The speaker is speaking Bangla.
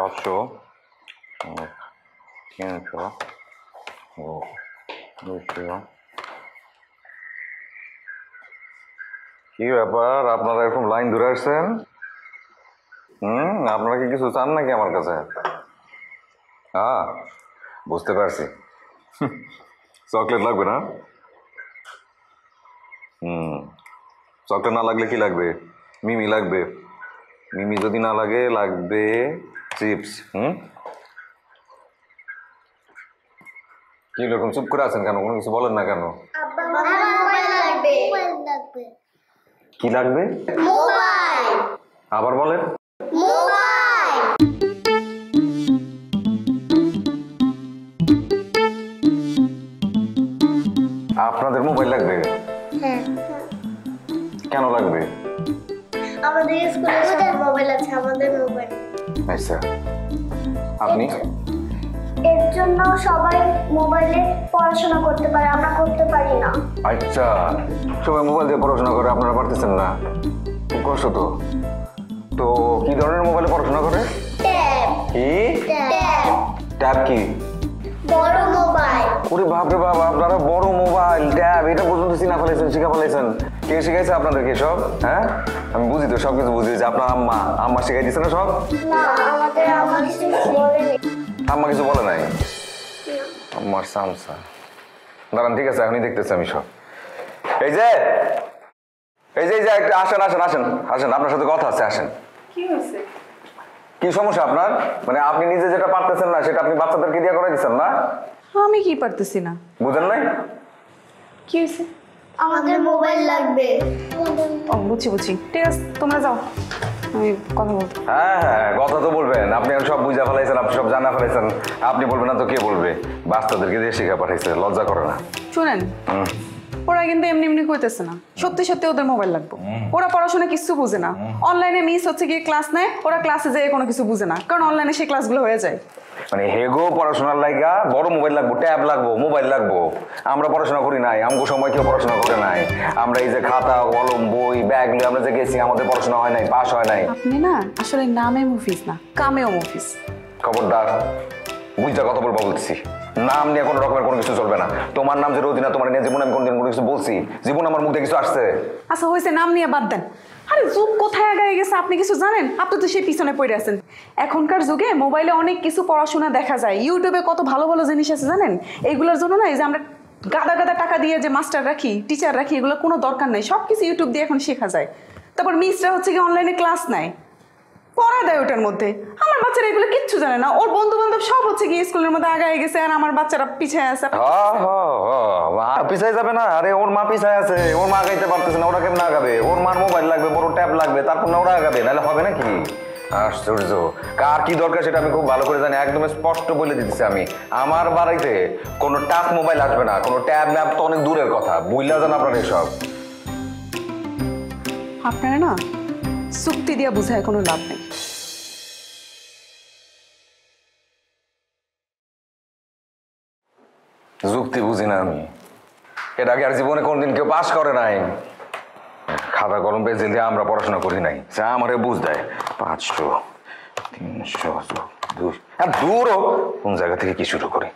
500 300 ও 200। কি ব্যাপার, আপনারা এরকম লাইন ধরে আসছেন? আপনারা কি কিছু চান নাকি আমার কাছে? হ্যাঁ, বুঝতে পারছি। চকলেট লাগবে না? চকলেট না লাগলে কি লাগবে? মিমি লাগবে। মিমি যদি না লাগে, লাগবে চিপস। কি রকম চুপ করে আছেন কেন? কোনো কিছু বলেন না কেন? কি লাগবে? আবার বলেন। আপনাদের মোবাইল লাগবে? হ্যাঁ। কেন লাগবে? আমাদের স্কুলে সবার মোবাইল আছে, আমাদের মোবাইল। আচ্ছা, আপনি? এর জন্য সবাই মোবাইলে পড়াশোনা করতে পারে, আমরা করতে পারি না। আচ্ছা, সবাই মোবাইল দিয়ে পড়াশোনা করে, আপনারা পারতেছেন না? খুব কষ্ট তো। তো কি ধরনের মোবাইলে পড়াশোনা করে? ট্যাব। কি ট্যাব। ট্যাব? কি বড় মোবাইল? ওরে বাপরে বাপ, আপনারা বড় মোবাইল ট্যাব এটা পর্যন্ত চিনা ফেলাইছেন, শিখা ফেলাইছেন। কে শিখাইছে আপনাদেরকে সব? হ্যাঁ, আমি বুঝি তো, সবকিছু বুঝি যে আপনার আম্মা শিখাই দিচ্ছে না সব? না, আমাদের আম্মা কিছু বলেনি। আম্মা কিছু বলে নাই? আমার সামসা দাঁড়ান, ঠিক আছে, এখনই দেখতেছি আমি সব। এই যে একটু আসেন আসেন আসেন আসেন, আপনার সাথে কথা আছে, আসেন। কি হয়েছে? কি সমস্যা আপনার? মানে আপনি নিজে যেটা পারতেছেন না সেটা আপনি বাচ্চাদেরকে দিয়ে করে দিচ্ছেন না? আমি কি পারতেছি না? বুঝেন নাই? কি হয়েছে? আমাদের মোবাইল লাগবে। ও বুঝছি, ঠিক আছে, তোমরা যাও, আমি কথা বলতে। হ্যাঁ, কথা তো বলবেন। আপনি সব বুঝা ফেলাইছেন, আপনি সব জানা ফেলাইছেন, আপনি বলবেন না তো কে বলবে? বাচ্চাদেরকে দিয়ে শিখা পাঠাইছে, লজ্জা করে না? শুনেন, ওরা কিন্তু এমনি এমনি কইতেছে না, সত্যি সত্যি ওদের মোবাইল লাগবে। ওরা পড়াশোনা কিছু বুঝে না, অনলাইনে মিস হচ্ছে গিয়ে ক্লাস নেয়, ওরা ক্লাসে যেয়ে কোনো কিছু বুঝে না, কারণ অনলাইনে সেই ক্লাসগুলো হয়ে যায়। মানে হেগো পড়াশোনার লাইগা বড় মোবাইল লাগবো, ট্যাব লাগবো, মোবাইল লাগবো? আমরা পড়াশোনা করি নাই, আমগো সময় কেউ পড়াশোনা করে নাই। আমরা এই যে খাতা কলম বই ব্যাগ নিয়ে আমরা যে গেছি, আমাদের পড়াশোনা হয় নাই, পাস হয় নাই। আপনি না আসলে নামে মুফিস না, কামেও মুফিস। খবরদার, বুঝতে কথা বলবো বলছি। নাম নিয়ে কোনো রকমের কোনো কিছু চলবে না। তোমার নাম যে রোদিনা, তোমার নিয়ে জীবন আমি কোনদিন কোনো কিছু বলছি? জীবন আমার মুখে কিছু আসছে? আচ্ছা হয়েছে, নাম নিয়ে বাদ দেন। আরে যুগ কোথায় আগায় গেছে আপনি কিছু জানেন? আপনি তো সেই পিছনে পড়ে আছেন। এখনকার যুগে মোবাইলে অনেক কিছু পড়াশোনা দেখা যায়, ইউটিউবে কত ভালো ভালো জিনিস আছে জানেন? এইগুলোর জন্য না, এই যে আমরা গাদা গাদা টাকা দিয়ে যে মাস্টার রাখি, টিচার রাখি, এগুলো কোনো দরকার নেই। সব কিছু ইউটিউব দিয়ে এখন শেখা যায়। তারপর মিসরা হচ্ছে কি অনলাইনে ক্লাস নেয়, পড়া দেয় ওটার মধ্যে। আমার বাচ্চারা এগুলো কিচ্ছু জানে না, ওর বন্ধু বান্ধব সব হচ্ছে কি স্কুলের মধ্যে আগায় গেছে, আর আমার বাচ্চারা পিছিয়ে আছে। পিছাই যাবে না? আরে ওর মা পিছায় আছে, ওর মা আগাইতে পারতেছে না, ওরা কেমন আগাবে? ওর মার মোবাইল লাগবে, বড় ট্যাব লাগবে, তারপর না ওরা আগাবে, নাহলে হবে নাকি? আশ্চর্য, কার কি দরকার সেটা আমি খুব ভালো করে জানি, একদম স্পষ্ট বলে দিতেছি আমি। আমার বাড়িতে কোনো টাচ মোবাইল আসবে না, কোনো ট্যাব ম্যাব তো অনেক দূরের কথা, বুঝলা যান আপনারা এসব। আপনারা না চুক্তি দিয়ে বুঝায় কোনো লাভ নেই। যুক্তি বুঝি না আমি, এর আগে আর জীবনে কোনদিন কেউ পাস করে নাই। খাতা কলম পেন্সিল দিয়ে আমরা পড়াশোনা করি নাই, যা আমারে বুঝ দেয়। 500 300 200, দূরও কোন জায়গা থেকে কি শুরু করে।